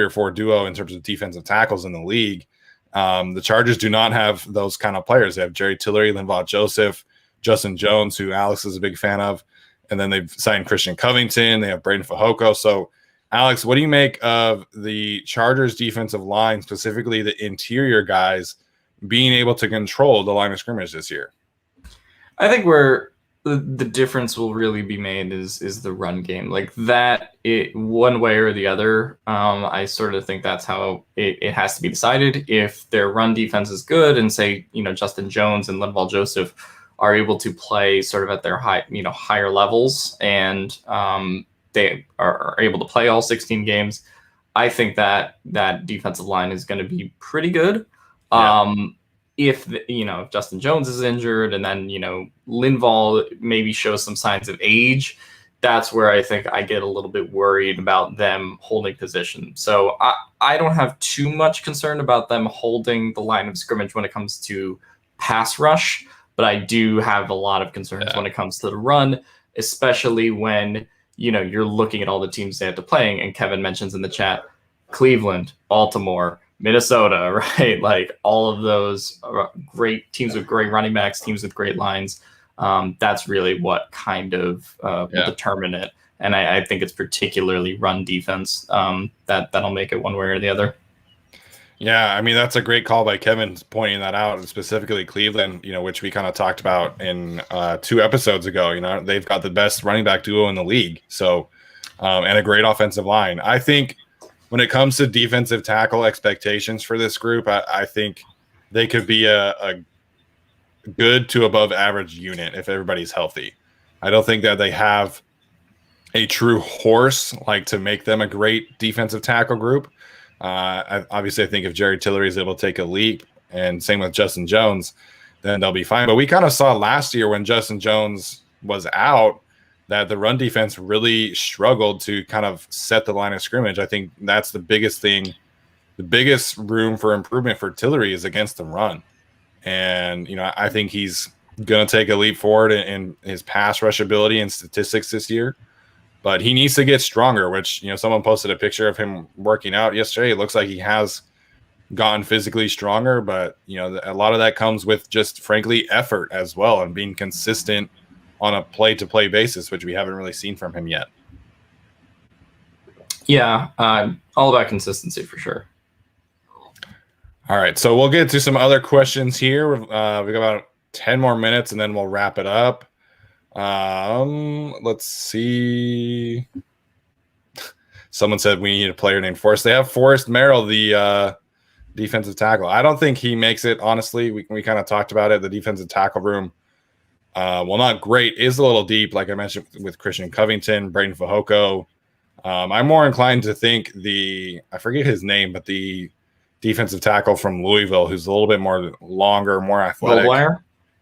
or 4 duo in terms of defensive tackles in the league. The Chargers do not have those kind of players. They have Jerry Tillery, Linval Joseph, Justin Jones, who Alex is a big fan of, and then they've signed Christian Covington. They have Braden Fajoko. So, Alex, what do you make of the Chargers defensive line, specifically the interior guys, being able to control the line of scrimmage this year? I think where the difference will really be made is the run game. Like that, one way or the other. I sort of think that's how it has to be decided. If their run defense is good, and say Justin Jones and Linval Joseph are able to play sort of at their higher levels, and they are able to play all 16 games, I think that defensive line is going to be pretty good. Yeah. If Justin Jones is injured, and then Linval maybe shows some signs of age, that's where I think I get a little bit worried about them holding position. So I don't have too much concern about them holding the line of scrimmage when it comes to pass rush, but I do have a lot of concerns when it comes to the run, especially when you're looking at all the teams they have to play. And Kevin mentions in the chat, Cleveland, Baltimore, Minnesota, right? Like all of those great teams with great running backs, teams with great lines. That's really what kind of will determine it. And I think it's particularly run defense that'll make it one way or the other. Yeah, I mean, that's a great call by Kevin pointing that out, specifically Cleveland, which we kind of talked about in 2 episodes ago. They've got the best running back duo in the league. So, and a great offensive line. I think when it comes to defensive tackle expectations for this group, I think they could be a good to above average unit if everybody's healthy. I don't think that they have a true horse to make them a great defensive tackle group. Obviously, I think if Jerry Tillery is able to take a leap, and same with Justin Jones, then they'll be fine. But we kind of saw last year when Justin Jones was out that the run defense really struggled to kind of set the line of scrimmage. I think that's the biggest thing. The biggest room for improvement for Tillery is against the run. And, I think he's going to take a leap forward in his pass rush ability and statistics this year. But he needs to get stronger, which, someone posted a picture of him working out yesterday. It looks like he has gotten physically stronger, but, a lot of that comes with just, frankly, effort as well and being consistent on a play-to-play basis, which we haven't really seen from him yet. Yeah, all about consistency for sure. All right, so we'll get to some other questions here. We've got about 10 more minutes, and then we'll wrap it up. Let's see. Someone said we need a player named Forrest. They have Forrest Merrill, the defensive tackle. I don't think he makes it, honestly. We kind of talked about it. The defensive tackle room, well, not great, is a little deep, like I mentioned with Christian Covington, Braden Fajoko. I'm more inclined to think I forget his name, but the defensive tackle from Louisville, who's a little bit more longer, more athletic.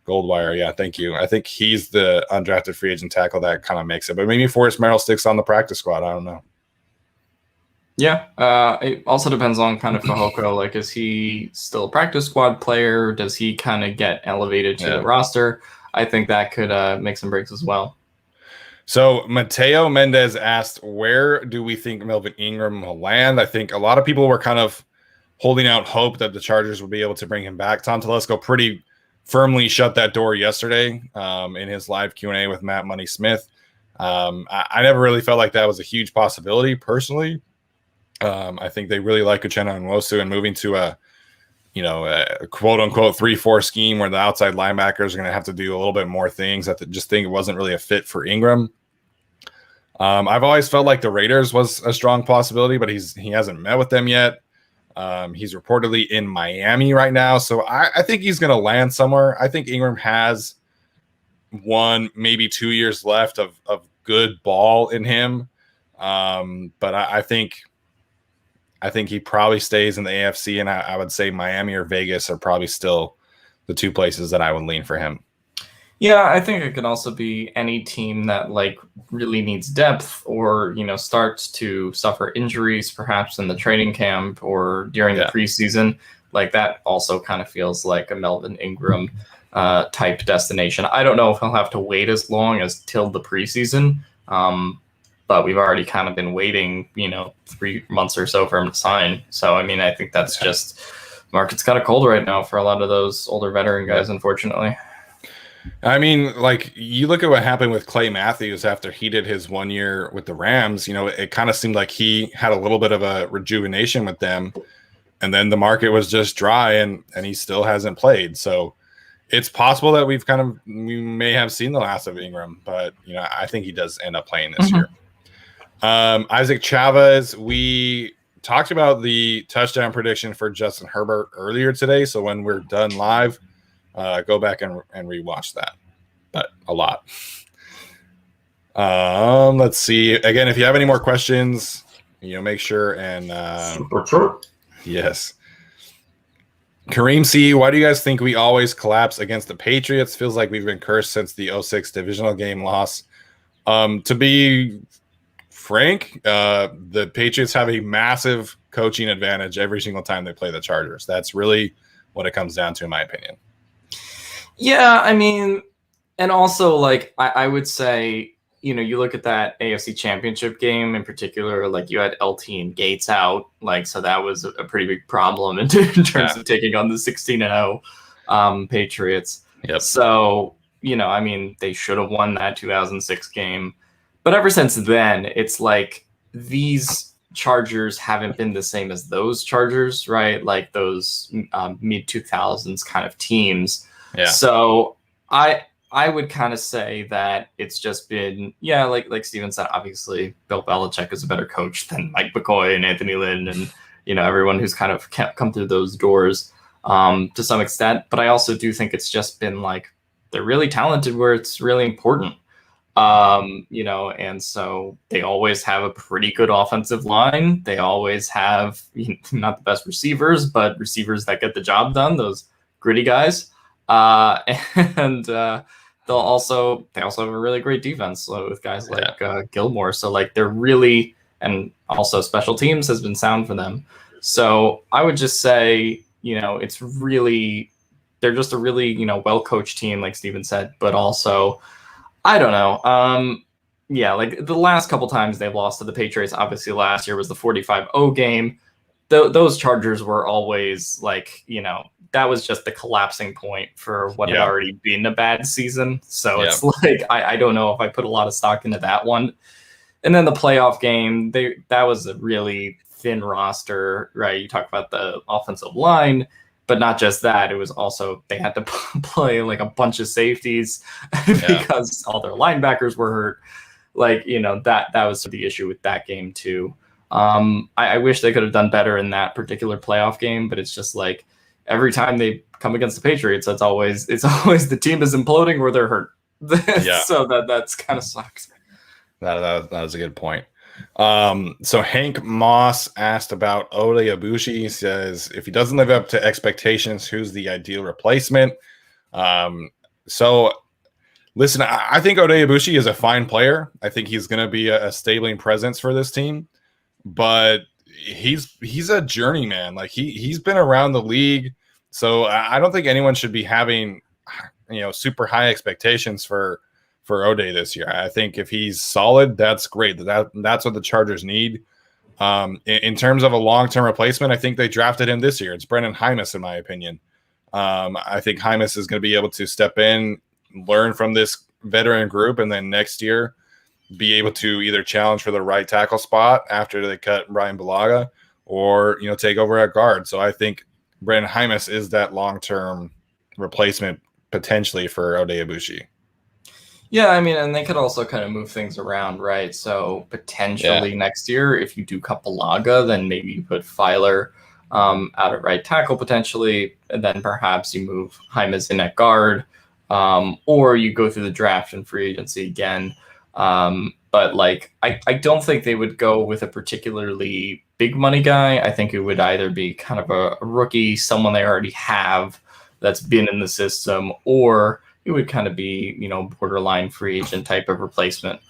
Goldwire, yeah, thank you. I think he's the undrafted free agent tackle that kind of makes it. But maybe Forrest Merrill sticks on the practice squad. I don't know. Yeah, it also depends on kind of Fajoko. Like, is he still a practice squad player? Does he kind of get elevated to the roster? I think that could make some breaks as well. So Mateo Mendez asked, where do we think Melvin Ingram will land? I think a lot of people were kind of holding out hope that the Chargers would be able to bring him back. Tom Telesco pretty firmly shut that door yesterday in his live Q&A with Matt Money Smith. I never really felt like that was a huge possibility personally. I think they really like Uchenna Nwosu, and moving to a quote unquote 3-4 scheme where the outside linebackers are going to have to do a little bit more things. I just think it wasn't really a fit for Ingram. I've always felt like the Raiders was a strong possibility, but he hasn't met with them yet. He's reportedly in Miami right now. So I think he's going to land somewhere. I think Ingram has 1, maybe 2 years left of good ball in him. But I think he probably stays in the AFC, and I would say Miami or Vegas are probably still the 2 places that I would lean for him. Yeah, I think it could also be any team that really needs depth or, starts to suffer injuries perhaps in the training camp or during the preseason. Like that also kind of feels like a Melvin Ingram type destination. I don't know if he'll have to wait as long as till the preseason, but we've already kind of been waiting, 3 months or so for him to sign. So, I mean, I think that's just market's kind of cold right now for a lot of those older veteran guys, unfortunately. I mean, like, you look at what happened with Clay Matthews after he did his 1 year with the Rams, it kind of seemed like he had a little bit of a rejuvenation with them. And then the market was just dry and he still hasn't played. So it's possible that we may have seen the last of Ingram, but, I think he does end up playing this year. Isaac Chavez, we talked about the touchdown prediction for Justin Herbert earlier today. So when we're done live, go back and rewatch that. But a lot. Let's see. Again, if you have any more questions, make sure and yes. Kareem C, why do you guys think we always collapse against the Patriots? Feels like we've been cursed since the 06 divisional game loss. To be frank, the Patriots have a massive coaching advantage every single time they play the Chargers. That's really what it comes down to, in my opinion. Yeah, I mean, and also, like, I would say, you look at that AFC Championship game in particular, like, you had LT and Gates out, like, so that was a pretty big problem in terms of taking on the 16-0 Patriots. Yep. So, I mean, they should have won that 2006 game. But ever since then, it's like these Chargers haven't been the same as those Chargers, right? Like those mid-2000s kind of teams. Yeah. So I would kind of say that it's just been, like Steven said, obviously Bill Belichick is a better coach than Mike McCoy and Anthony Lynn and, everyone who's kind of come through those doors to some extent. But I also do think it's just been like they're really talented where it's really important. And so they always have a pretty good offensive line. They always have not the best receivers, but receivers that get the job done, those gritty guys. And they also have a really great defense with guys like Gilmore. So like they're really, and also special teams has been sound for them. So I would just say, it's really, they're just a really, well-coached team, like Steven said, but also, I don't know. Like the last couple times they've lost to the Patriots, obviously last year was the 45-0 game. Those Chargers were always like, that was just the collapsing point for what had already been a bad season. So it's like, I don't know if I put a lot of stock into that one. And then the playoff game, that was a really thin roster, right? You talk about the offensive line, but not just that. It was also, they had to play like a bunch of safeties because all their linebackers were hurt. Like, that was the issue with that game too. I wish they could have done better in that particular playoff game, but it's just like every time they come against the Patriots, it's always the team is imploding or they're hurt. So that's kind of sucks. That was a good point. So Hank Moss asked about Ode Abushi. He says, if he doesn't live up to expectations, who's the ideal replacement? So listen, I think Ode Abushi is a fine player. I think he's going to be a stabling presence for this team, but he's a journeyman. Like he's been around the league. So I don't think anyone should be having, super high expectations for Ode this year. I think if he's solid, that's great. That's what the Chargers need. In terms of a long-term replacement, I think they drafted him this year. It's Brendan Hymus, in my opinion. I think Hymus is going to be able to step in, learn from this veteran group, and then next year be able to either challenge for the right tackle spot after they cut Brian Bulaga or, take over at guard. So I think Brendan Hymus is that long-term replacement potentially for Ode Abushi. Yeah, I mean, and they could also kind of move things around, right? So potentially next year, if you do cut Bulaga, then maybe you put Filer out at right tackle potentially, and then perhaps you move Hymas in at guard, or you go through the draft and free agency again. But like, I don't think they would go with a particularly big money guy. I think it would either be kind of a rookie, someone they already have that's been in the system, or it would kind of be, borderline free agent type of replacement,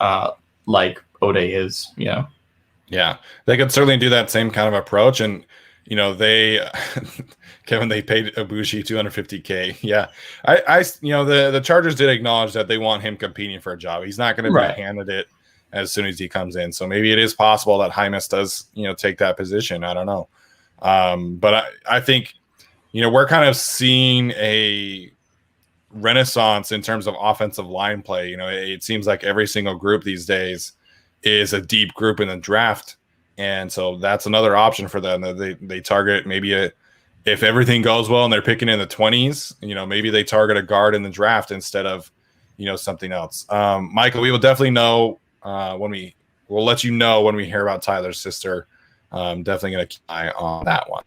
like Ode is, Yeah, they could certainly do that same kind of approach. And, they Kevin, they paid Ibushi $250K. Yeah, the Chargers did acknowledge that they want him competing for a job. He's not going to be handed it as soon as he comes in. So maybe it is possible that Hymus does take that position. I don't know, but I think we're kind of seeing a renaissance in terms of offensive line play. It seems like every single group these days is a deep group in the draft. And so that's another option for them. They target maybe if everything goes well and they're picking in the 20s, maybe they target a guard in the draft instead of, something else. Michael, we will definitely know we'll let you know when we hear about Tyler's sister. Definitely going to keep an eye on that one.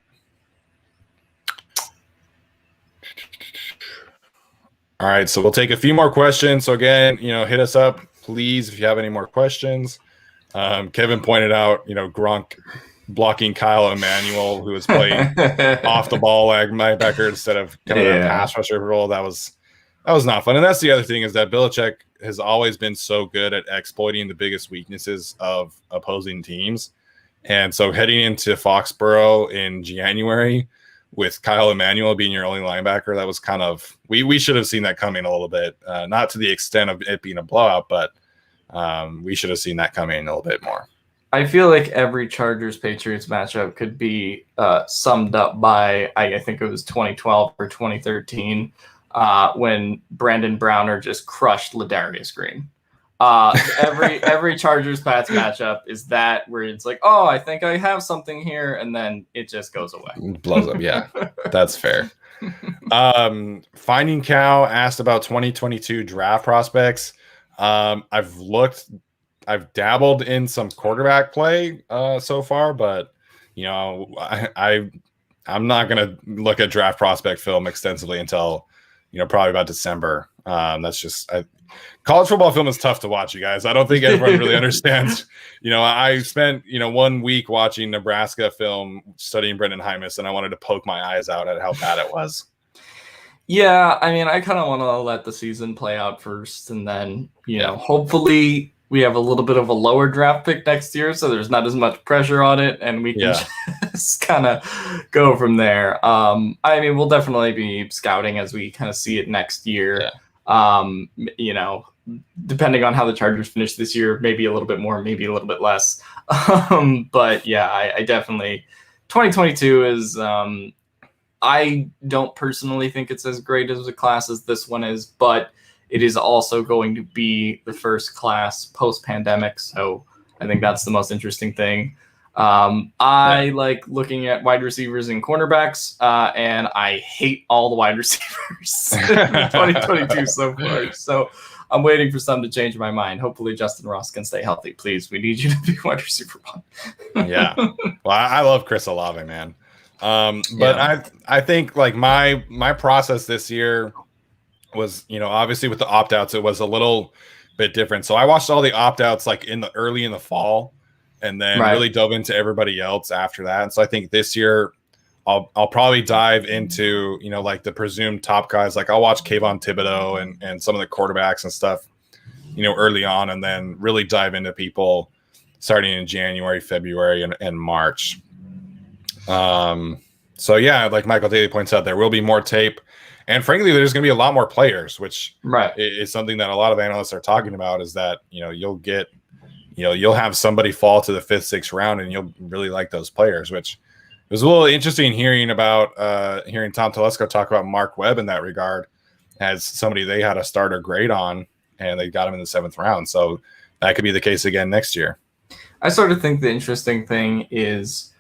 All right. So we'll take a few more questions. So again, hit us up, please, if you have any more questions. Kevin pointed out, Gronk blocking Kyle Emmanuel, who was playing off the ball like linebacker instead of kind of that pass rusher role. That was not fun. And that's the other thing is that Belichick has always been so good at exploiting the biggest weaknesses of opposing teams. And so heading into Foxborough in January with Kyle Emmanuel being your only linebacker, that was kind of we should have seen that coming a little bit, not to the extent of it being a blowout, but we should have seen that coming a little bit more. I feel like every Chargers-Patriots matchup could be summed up by, I think it was 2012 or 2013, when Brandon Browner just crushed Ladarius Green. Every Chargers-Pats matchup is that where it's like, oh, I think I have something here, and then it just goes away. Blows up, yeah. That's fair. Finding Cow asked about 2022 draft prospects. I've dabbled in some quarterback play so far, but I'm not gonna look at draft prospect film extensively until probably about December. That's just college football film is tough to watch, you guys. I don't think everyone really understands. I spent 1 week watching Nebraska film, studying Brendan Hymus, and I wanted to poke my eyes out at how bad it was. Yeah, I mean, I kind of want to let the season play out first, and then hopefully we have a little bit of a lower draft pick next year, so there's not as much pressure on it, and we can just kind of go from there. I mean, we'll definitely be scouting as we kind of see it next year. Yeah. Depending on how the Chargers finish this year, maybe a little bit more, maybe a little bit less. But yeah, I definitely 2022 is. I don't personally think it's as great as a class as this one is, but it is also going to be the first class post-pandemic, so I think that's the most interesting thing. I like looking at wide receivers and cornerbacks, and I hate all the wide receivers in 2022 so far. So I'm waiting for some to change my mind. Hopefully Justin Ross can stay healthy. Please, we need you to be wide receiver one. Yeah. Well, I love Chris Olave, man. But I think like my process this year was, obviously with the opt-outs, it was a little bit different. So I watched all the opt-outs like early in the fall and then really dove into everybody else after that. And so I think this year I'll probably dive into, like the presumed top guys. Like I'll watch Kayvon Thibodeau and some of the quarterbacks and stuff, early on, and then really dive into people starting in January, February, and March. So yeah, like Michael Daly points out, there will be more tape, and frankly, there's going to be a lot more players, which is something that a lot of analysts are talking about. Is that you'll get, you'll have somebody fall to the 5th, 6th round, and you'll really like those players. Which it was a little interesting hearing Tom Telesco talk about Mark Webb in that regard, as somebody they had a starter grade on, and they got him in the 7th round. So that could be the case again next year. I sort of think the interesting thing is,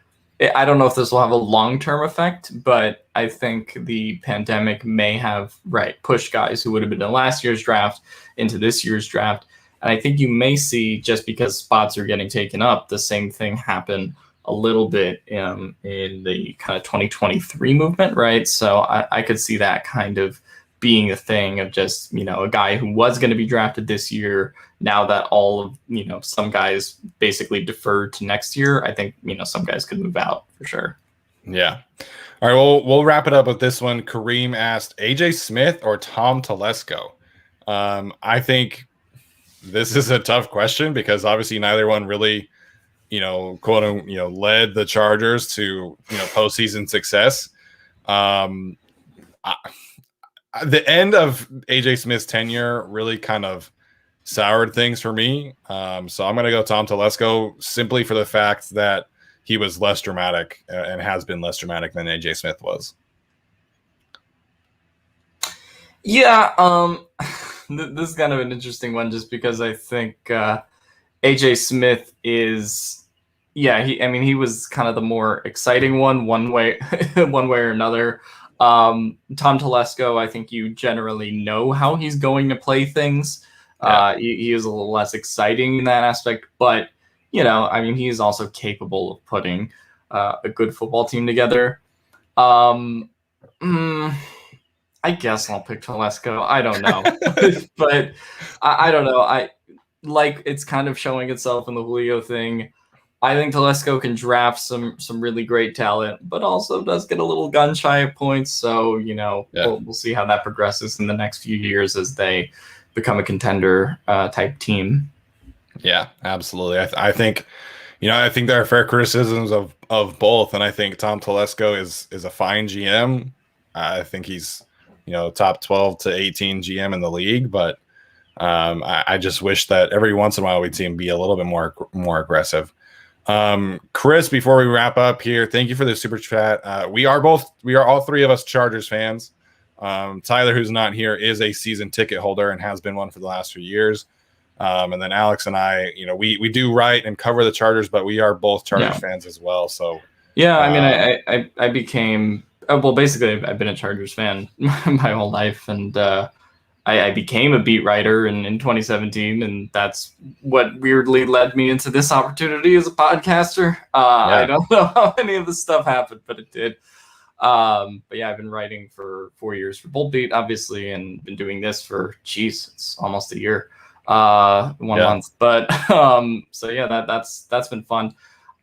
I don't know if this will have a long-term effect, but I think the pandemic may have pushed guys who would have been in last year's draft into this year's draft. And I think you may see, just because spots are getting taken up, the same thing happen a little bit in the kind of 2023 movement, right? So I could see that kind of being a thing of just, a guy who was going to be drafted this year, now that all of, some guys basically deferred to next year, I think, some guys could move out for sure. Yeah. All right. Well, we'll wrap it up with this one. Kareem asked, AJ Smith or Tom Telesco? I think this is a tough question because obviously neither one really led the Chargers to, postseason success. The end of AJ Smith's tenure really kind of soured things for me. So I'm going to go Tom Telesco simply for the fact that he was less dramatic and has been less dramatic than AJ Smith was. Yeah, this is kind of an interesting one just because I think AJ Smith is, he was kind of the more exciting one way or another. Tom Telesco, I think you generally know how he's going to play things. He is a little less exciting in that aspect, but he's also capable of putting a good football team together. I guess I'll pick Telesco. I don't know, but I don't know. It's kind of showing itself in the Julio thing. I think Telesco can draft some really great talent, but also does get a little gun shy of points. So we'll see how that progresses in the next few years as they become a contender type team. Yeah, absolutely. I think there are fair criticisms of both, and I think Tom Telesco is a fine GM. I think he's top 12 to 18 GM in the league, but I just wish that every once in a while we'd see him be a little bit more aggressive. Chris, before we wrap up here, thank you for the super chat. We are all three of us Chargers fans. Tyler, who's not here, is a season ticket holder and has been one for the last few years. And then Alex and I, we do write and cover the Chargers, but we are both Chargers fans as well. So I became basically I've been a Chargers fan my whole life, and I became a beat writer in 2017, and that's what weirdly led me into this opportunity as a podcaster. I don't know how any of this stuff happened, but it did. But yeah, I've been writing for 4 years for Bold Beat, obviously, and been doing this for it's almost a year, 1 month. But so yeah, that's been fun.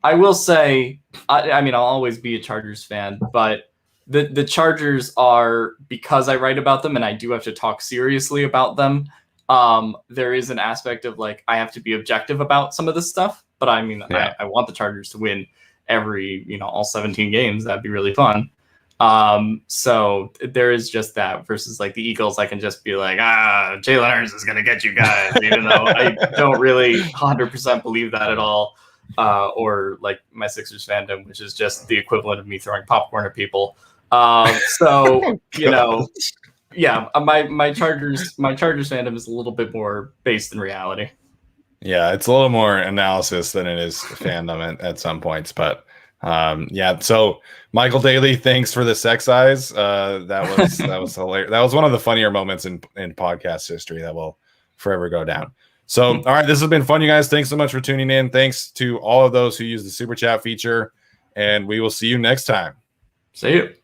I will say, I'll always be a Chargers fan, but the Chargers are, because I write about them and I do have to talk seriously about them. There is an aspect of I have to be objective about some of this stuff, but I want the Chargers to win every, all 17 games. That'd be really fun. So there is just that versus the Eagles. I can just be like, Jalen Hurts is going to get you guys, even though I don't really 100% believe that at all. Or my Sixers fandom, which is just the equivalent of me throwing popcorn at people. My Chargers fandom is a little bit more based in reality. Yeah, it's a little more analysis than it is fandom at some points, but so Michael Daly, thanks for the sex eyes. That was hilarious. That was one of the funnier moments in podcast history that will forever go down. So, all right, this has been fun, you guys. Thanks so much for tuning in. Thanks to all of those who use the super chat feature, and we will see you next time. See you.